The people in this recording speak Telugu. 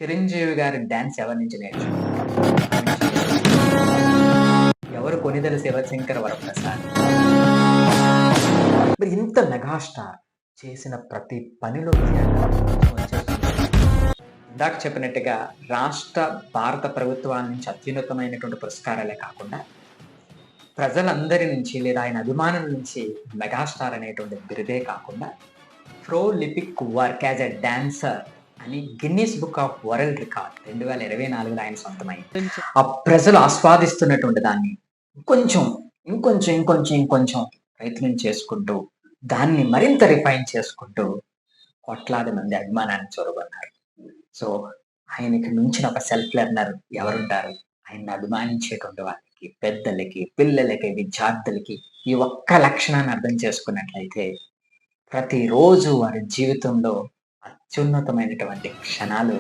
చిరంజీవి గారి డాన్స్ ఎవరి నుంచి నేర్చుకున్నారు? ఎవరు కొనిదెల శివశంకర వరప్రసాద్. మరి ఇంత మెగాస్టార్ చేసిన ప్రతి పనిలో ఇందాక చెప్పినట్టుగా రాష్ట్ర భారత ప్రభుత్వాల నుంచి అత్యున్నతమైనటువంటి పురస్కారాలే కాకుండా ప్రజలందరి నుంచి లేదా ఆయన అభిమానుల నుంచి మెగాస్టార్ అనేటువంటి బిరుదే కాకుండా prolific work as a dancer అని Guinness book of world record 2024లో ఆయన సొంతమైంది. ఆ ప్రజలు ఆస్వాదిస్తున్నటువంటి దాన్ని ఇంకొంచెం ప్రయత్నం చేసుకుంటూ దాన్ని మరింత రిఫైన్ చేసుకుంటూ కోట్లాది మంది అభిమానాన్ని చూరగొన్నారు. సో ఆయనకి మించిన ఒక సెల్ఫ్ లెర్నర్ ఎవరుంటారు? ఆయన్ని అభిమానించేటువంటి వాళ్ళకి, పెద్దలకి, పిల్లలకి, విద్యార్థులకి ఈ ఒక్క లక్షణాన్ని అర్థం చేసుకున్నట్లయితే ప్రతిరోజు వారి జీవితంలో అత్యున్నతమైనటువంటి క్షణాలు